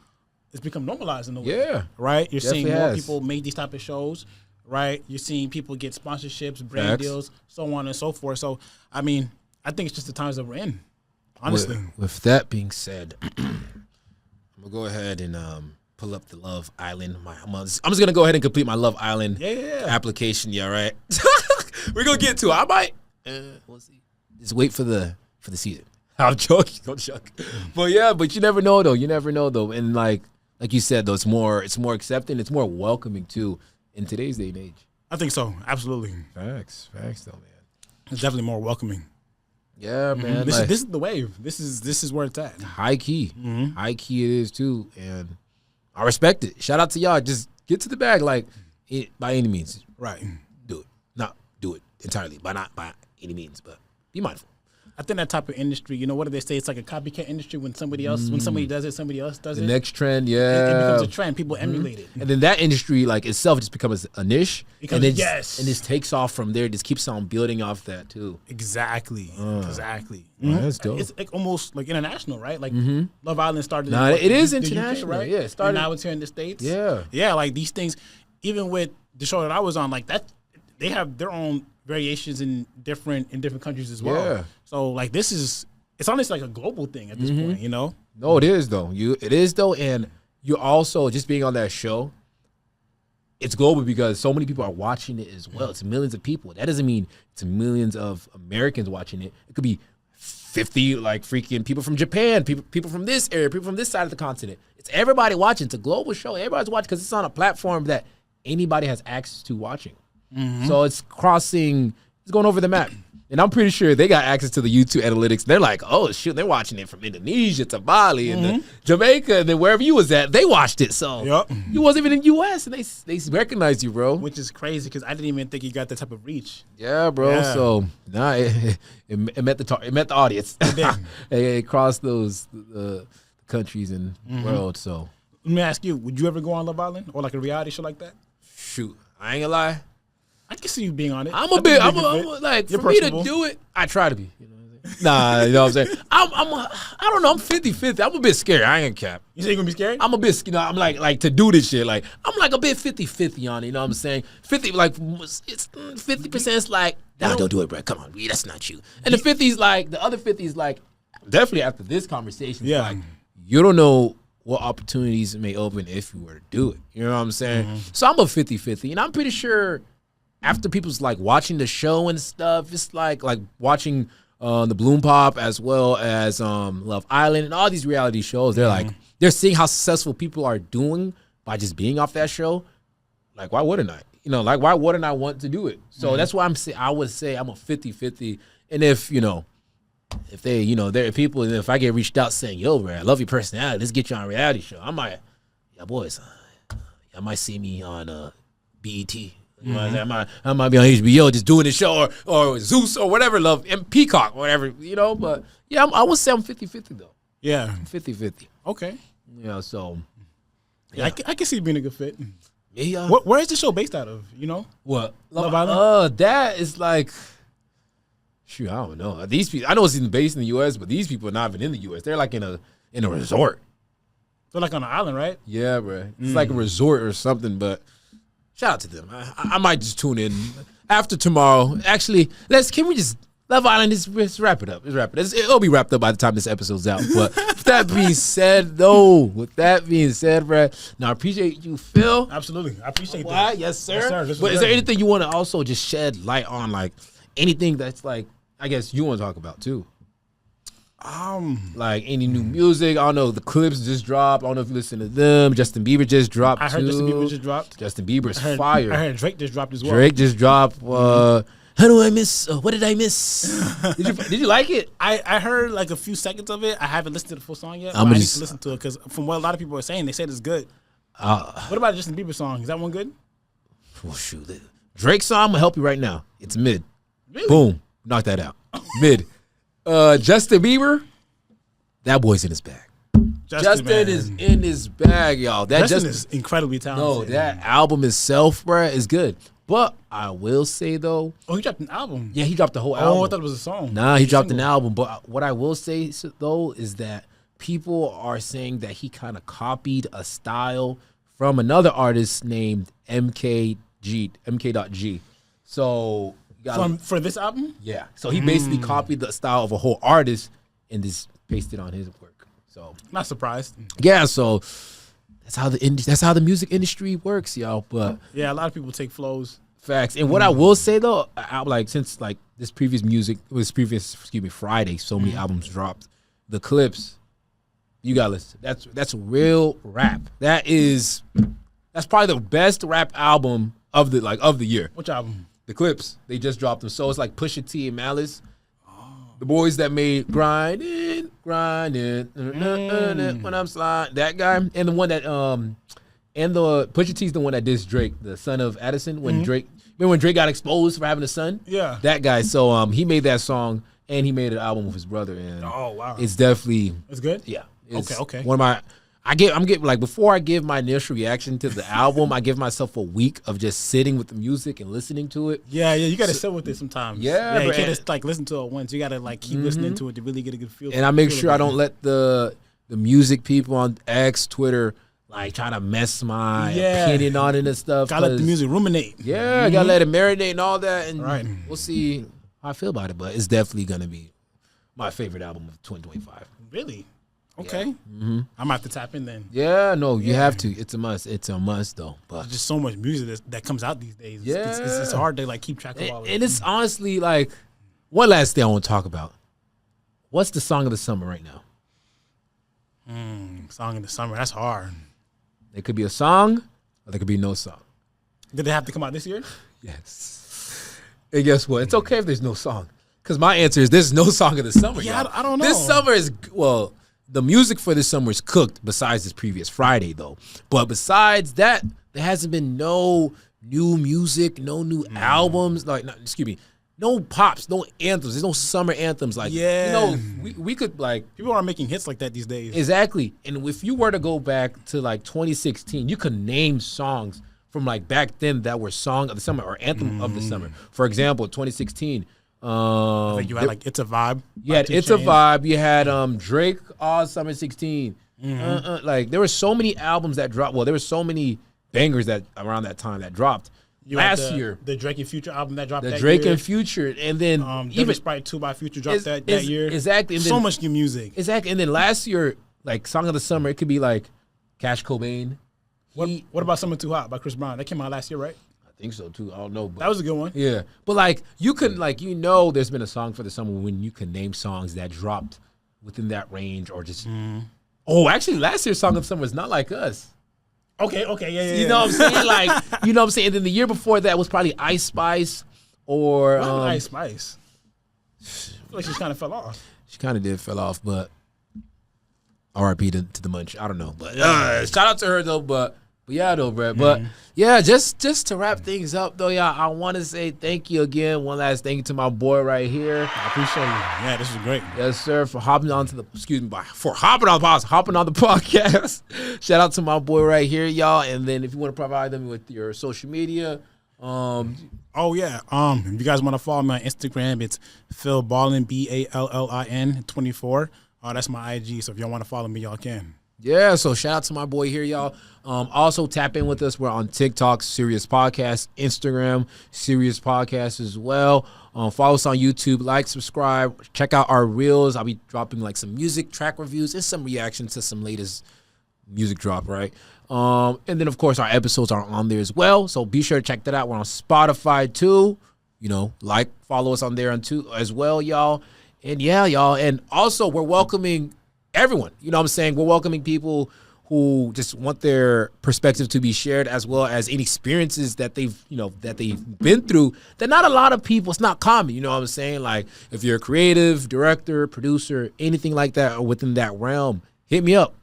Speaker 2: normalized in a way.
Speaker 1: Yeah.
Speaker 2: Right. You're
Speaker 1: Definitely
Speaker 2: seeing more people make these type of shows. right? You're seeing people get sponsorships, brand deals, so on and so forth. So, I mean, I think it's just the times that we're in, honestly.
Speaker 1: With that being said, I'm going to go ahead and pull up the Love Island. I'm just going to go ahead and complete my Love Island application. Yeah, right? We're going to get to it. I might. We'll see. Just wait for the season. I'm joking. But you never know, though. And like you said, though, it's more accepting. It's more welcoming, too, in today's day and age.
Speaker 2: I think so. Absolutely.
Speaker 1: Facts, though, man.
Speaker 2: It's definitely more welcoming.
Speaker 1: Yeah, man.
Speaker 2: This is the wave. This is where it's at.
Speaker 1: High key. High key it is, too. And I respect it. Shout out to y'all. Just get to the bag, by any means.
Speaker 2: Right.
Speaker 1: Do it. Not do it entirely, but not by any means, but be mindful.
Speaker 2: I think that type of industry, what do they say? It's like a copycat industry when somebody does it, somebody else does it.
Speaker 1: The next trend,
Speaker 2: It becomes a trend. People emulate it.
Speaker 1: And then that industry, itself just becomes a niche.
Speaker 2: And
Speaker 1: this takes off from there. Just keeps on building off that, too.
Speaker 2: Exactly. Exactly.
Speaker 1: That's dope.
Speaker 2: It's almost international, right? Love Island started
Speaker 1: it is
Speaker 2: the
Speaker 1: international,
Speaker 2: UK, right?
Speaker 1: Yeah, it started.
Speaker 2: And now it's here in the States.
Speaker 1: Yeah.
Speaker 2: Yeah, these things, even with the show that I was on, they have their own variations in different countries as well.
Speaker 1: Yeah.
Speaker 2: So it's honestly a global thing at this point,
Speaker 1: No, it is though. It is though, and you're also just being on that show. It's global because so many people are watching it as well. It's millions of people. That doesn't mean it's millions of Americans watching it. It could be 50 freaking people from Japan, people from this area, people from this side of the continent. It's everybody watching. It's a global show. Everybody's watching because it's on a platform that anybody has access to watching. So it's going over the map. And I'm pretty sure they got access to the YouTube analytics. They're like, oh, shoot, they're watching it from Indonesia to Bali and Jamaica and then wherever you was at, they watched it. So you wasn't even in the U.S. and they recognized you, bro.
Speaker 2: Which is crazy because I didn't even think you got that type of reach.
Speaker 1: Yeah, bro. Yeah. So, it met the audience. It crossed those countries and world. So
Speaker 2: let me ask you, would you ever go on Love Island or a reality show like that?
Speaker 1: Shoot, I ain't gonna lie.
Speaker 2: I can see you being on it.
Speaker 1: I'm for me to do it, I try to be. You know what I'm saying? Nah, you know what I'm saying? I don't know, I'm 50-50. I'm a bit scared. I ain't cap.
Speaker 2: You say you're gonna be scared?
Speaker 1: I'm a bit, I'm like to do this shit. I'm a bit 50-50 on it, you know what I'm saying? 50, it's 50% is nah, don't do it, bro. Come on, that's not you. And the 50's the other 50's definitely after this conversation, you don't know what opportunities may open if you were to do it. You know what I'm saying? So I'm a 50-50, and I'm pretty sure after people's watching the show and stuff, it's like watching the Bloom Pop as well as Love Island and all these reality shows. They're they're seeing how successful people are doing by just being off that show. Why wouldn't I? Why wouldn't I want to do it? So that's why I would say I'm a 50-50. And if they, there are people, and if I get reached out saying, yo, bro, I love your personality, let's get you on a reality show, I might, boys, y'all might see me on BET. You know, I might be on HBO just doing the show or Zeus or whatever, Love, and Peacock, whatever, but yeah, I would say I'm 50-50 though.
Speaker 2: Yeah.
Speaker 1: 50-50.
Speaker 2: Okay.
Speaker 1: Yeah, so.
Speaker 2: Yeah. I can see it being a good fit.
Speaker 1: Yeah.
Speaker 2: Where is the show based out of,
Speaker 1: What?
Speaker 2: Love Island?
Speaker 1: That is shoot, I don't know. These people, I know it's based in the U.S., but these people are not even in the U.S. They're in a resort.
Speaker 2: They're on an island, right?
Speaker 1: Yeah, bro. It's like a resort or something, but shout out to them. I might just tune in after tomorrow. Actually, Can we just Love Island? Let's wrap it up. It'll be wrapped up by the time this episode's out. But with that being said, bro, now I appreciate you, Phil.
Speaker 2: Absolutely, I appreciate that.
Speaker 1: Yes, sir.
Speaker 2: Yes, sir.
Speaker 1: But is there anything you want to also just shed light on, anything that's I guess you want to talk about too? Any new music? I don't know. The clips just dropped. I don't know if you listen to them. Justin Bieber just dropped.
Speaker 2: I heard Justin Bieber just dropped.
Speaker 1: Justin Bieber's fire.
Speaker 2: I heard Drake just dropped as well.
Speaker 1: Drake just dropped. How do I miss? What did I miss? Did you like it?
Speaker 2: I heard a few seconds of it. I haven't listened to the full song yet. I need to listen to it because from what a lot of people are saying, they said it's good. What about Justin Bieber song? Is that one good?
Speaker 1: Well, shoot. Drake song, I'm gonna help you right now. It's mid.
Speaker 2: Really?
Speaker 1: Boom. Knock that out. Mid. Justin Bieber, that boy's in his bag. Justin is in his bag, y'all.
Speaker 2: Justin is incredibly talented.
Speaker 1: No, that album itself, bruh, is good. But I will say, though.
Speaker 2: Oh, he dropped an album.
Speaker 1: Yeah, he dropped the whole album.
Speaker 2: Oh, I thought it was a song.
Speaker 1: Nah, he dropped an album. But what I will say, though, is that people are saying that he kind of copied a style from another artist named MK.G. So
Speaker 2: for this album?
Speaker 1: Yeah. So he basically copied the style of a whole artist and just pasted on his work. So
Speaker 2: not surprised.
Speaker 1: Yeah, so that's how the music industry works, y'all. But
Speaker 2: yeah, a lot of people take flows.
Speaker 1: Facts. And what I will say though, since this previous Friday, so many albums dropped. The clips, you gotta listen. That's real rap. That's probably the best rap album of the year.
Speaker 2: Which album?
Speaker 1: The clips. They just dropped them. So it's like Pusha T and Malice. The boys that made grinding when I'm sliding. That guy. And the one that and the Pusha T's the one that dissed Drake, the son of Addison, when Drake got exposed for having a son?
Speaker 2: Yeah.
Speaker 1: That guy. So he made that song and he made an album with his brother. And
Speaker 2: oh wow.
Speaker 1: It's definitely
Speaker 2: good?
Speaker 1: Yeah.
Speaker 2: Okay.
Speaker 1: One of my before I give my initial reaction to the album, I give myself a week of just sitting with the music and listening to it.
Speaker 2: Yeah, you gotta sit with it sometimes.
Speaker 1: Yeah,
Speaker 2: you can't just listen to it once. You gotta keep listening to it to really get a good feel.
Speaker 1: And I make sure I don't let the music people on X, Twitter, trying to mess my opinion on it and stuff.
Speaker 2: Gotta let the music ruminate.
Speaker 1: Yeah, gotta let it marinate and all that. And
Speaker 2: right.
Speaker 1: We'll see how I feel about it. But it's definitely gonna be my favorite album of 2025.
Speaker 2: Really? Okay. Yeah. I'm gonna have to tap in then.
Speaker 1: Yeah, no, you have to. It's a must. It's a must though. But
Speaker 2: there's just so much music that comes out these days. It's hard to keep track of all of it.
Speaker 1: And it's honestly one last thing I want to talk about. What's the song of the summer right now?
Speaker 2: Song of the summer. That's hard.
Speaker 1: There could be a song or there could be no song.
Speaker 2: Did they have to come out this year?
Speaker 1: Yes. And guess what? It's okay if there's no song. Because my answer is there's no song of the summer.
Speaker 2: Yeah, I don't know.
Speaker 1: This summer is, the music for this summer is cooked besides this previous Friday, though. But besides that, there hasn't been no new music, no new albums. No pops, no anthems. There's no summer anthems. We could
Speaker 2: people aren't making hits like that these days.
Speaker 1: Exactly. And if you were to go back to 2016, you could name songs from back then that were song of the summer or anthem of the summer. For example, 2016.
Speaker 2: I think you had It's a Vibe.
Speaker 1: You had It's a Vibe. You had Drake All Summer 16. There were so many albums that dropped. Well, there were so many bangers that around that time that dropped. Last year.
Speaker 2: The Drake and Future album that dropped that year.
Speaker 1: The Drake and Future. And then
Speaker 2: even Sprite 2 by Future dropped that year.
Speaker 1: Exactly. And
Speaker 2: so much new music.
Speaker 1: Exactly. And then last year, Song of the Summer, it could be Cash Cobain.
Speaker 2: What about Summer Too Hot by Chris Brown? That came out last year, right?
Speaker 1: I think so too. I don't know. But
Speaker 2: that was a good one.
Speaker 1: Yeah. But you can there's been a song for the summer when you can name songs that dropped within that range or just Oh, actually last year's Song of the Summer was Not Like Us.
Speaker 2: Okay, yeah.
Speaker 1: You know what I'm saying? You know what I'm saying? And then the year before that was probably Ice Spice or
Speaker 2: Ice Spice. I feel like she kind of fell off.
Speaker 1: She kind of did fell off, but R.I.P. to the Munch. I don't know. But shout out to her though, but yeah, though, Brett. But yeah, just to wrap things up, though, y'all, I want to say thank you again. One last thank you to my boy right here.
Speaker 2: I appreciate you. Yeah, this was great.
Speaker 1: Yes, sir, for hopping on the podcast. Shout out to my boy right here, y'all. And then if you want to provide them with your social media,
Speaker 2: if you guys want to follow me on Instagram, it's Phil Ballin, Ballin 24. That's my IG. So if y'all want to follow me, y'all can.
Speaker 1: Yeah, so shout out to my boy here, y'all. Also, tap in with us. We're on TikTok, Serious Podcast, Instagram, Serious Podcast as well. Follow us on YouTube, subscribe, check out our reels. I'll be dropping some music track reviews and some reactions to some latest music drop, right? And then, of course, our episodes are on there as well. So be sure to check that out. We're on Spotify too. Follow us on there too as well, y'all. And yeah, y'all. And also, we're welcoming everyone. You know what I'm saying? We're welcoming people who just want their perspective to be shared, as well as any experiences that they've been through that not a lot of people, it's not common. You know what I'm saying? If you're a creative, director, producer, anything like that, or within that realm, hit me up.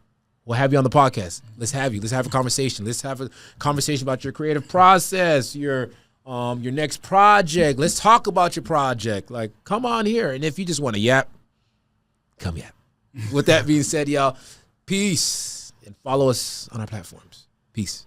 Speaker 1: We'll have you on the podcast. Let's have a conversation. Let's have a conversation about your creative process, your next project. Let's talk about your project. Come on here. And if you just want to yap, come yap. With that being said, y'all, peace, and follow us on our platforms. Peace.